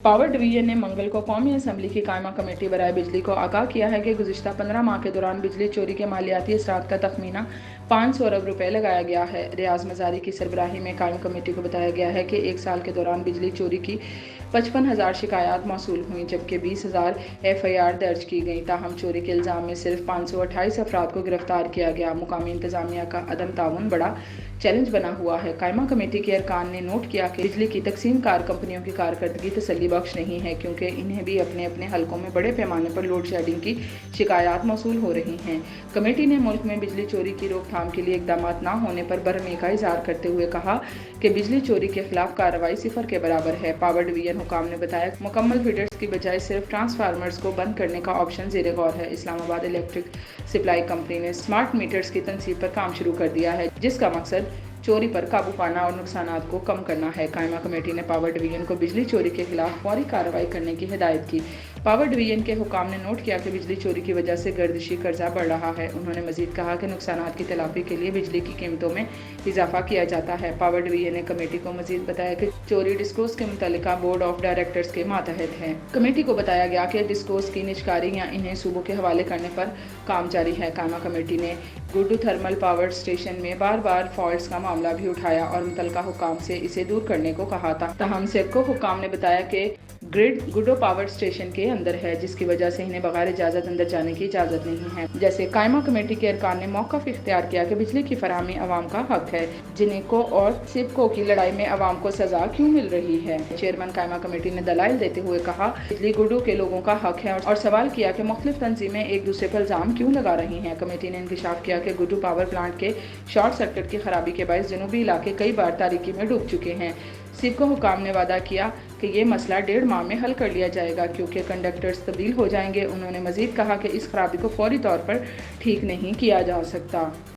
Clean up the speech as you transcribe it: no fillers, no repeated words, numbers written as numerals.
Power division ने मंगल को कौमी असम्बली की कायमा कमेटी बराए बिजली को आगाह किया है कि गुज़िश्ता 15 माह के दौरान बिजली चोरी के मालियाती असरात का तखमीना 500 अरब रुपए लगाया गया है। रियाज मजारी की सरबराही में कायम कमेटी को बताया गया है कि एक साल के दौरान बिजली चोरी की 55,000 शिकायत मौसूल हुई, जबकि 20,000 FIR दर्ज की गई। ताहम चोरी के इल्ज़ाम में सिर्फ 528 अफराद को गिरफ्तार किया गया। मुकामी इंतजामिया का अदम ताउन बड़ा चैलेंज बना हुआ है। कायमा कमेटी के अरकान ने नोट किया कि बिजली की तकसीम कार कंपनियों की कारकर्दगी तसल्ली बख्श नहीं है, क्योंकि इन्हें भी अपने अपने हलकों में बड़े पैमाने पर लोड शेडिंग की शिकायत मौसूल हो रही हैं। कमेटी ने मुल्क में बिजली चोरी की रोकथाम के लिए इकदाम न होने पर बरहमी का इजहार करते हुए कहा कि बिजली चोरी के खिलाफ कार्रवाई सिफर के बराबर है। पावर डिवीजन हुकाम ने बताया कि मुकम्मल फीडर्स की बजाय सिर्फ ट्रांसफार्मर्स को बंद करने का ऑप्शन ज़ेरे गौर है। इस्लामाबाद इलेक्ट्रिक सप्लाई कंपनी ने स्मार्ट मीटर्स की तनसीब पर काम शुरू कर दिया है, जिसका मकसद चोरी पर काबू पाना और नुकसानात को कम करना है। कायमा कमेटी ने पावर डिवीजन को बिजली चोरी के खिलाफ फौरी कार्रवाई करने की हिदायत की। पावर डिवीजन के हुकाम ने नोट किया कि बिजली चोरी की वजह से गर्दिशी कर्जा बढ़ रहा है। उन्होंने मजीद कहा कि नुकसानात की तलाफी के लिए बिजली की कीमतों में इजाफा किया जाता है। पावर डिवीजन ने कमेटी को मजीद बताया कि चोरी डिस्कोस के मुतल्लिका बोर्ड ऑफ डायरेक्टर्स के मातहत है। कमेटी को बताया गया कि डिस्कोस की निजकारी या इन्हें सूबों के हवाले करने पर काम जारी है। कायमा कमेटी ने गुड्डू थर्मल पावर स्टेशन में बार बार फॉल्ट्स का मामला भी उठाया और मुतल्लिका हुकाम से इसे दूर करने को कहा था। तहम सेडको हुकाम ने बताया कि ग्रिड गुड्डो पावर स्टेशन के अंदर है, जिसकी वजह से इन्हें बगैर इजाज़त अंदर जाने की इजाज़त नहीं है। जैसे कायमा कमेटी के अरकान ने मौक़िफ़ इख्तियार किया कि बिजली की फराहमी अवाम का हक है, जिनको और सिपको की लड़ाई में अवाम को सजा क्यों मिल रही है। चेयरमैन कायमा कमेटी ने दलाइल देते हुए कहा बिजली गुड्डो के लोगों का हक है और सवाल किया कि मुख्तलिफ तंजीमें एक दूसरे पर इल्ज़ाम क्यों लगा रही हैं। कमेटी ने इंकशाफ किया कि गुड्डो पावर प्लांट के शॉर्ट सर्किट की खराबी के बायस जनूबी इलाके कई बार तारीकी में डूब चुके हैं। सिपको हुकाम ने वादा किया कि ये मसला 1.5 माह में हल कर लिया जाएगा, क्योंकि कंडक्टर्स तब्दील हो जाएंगे। उन्होंने मजीद कहा कि इस खराबी को फौरी तौर पर ठीक नहीं किया जा सकता।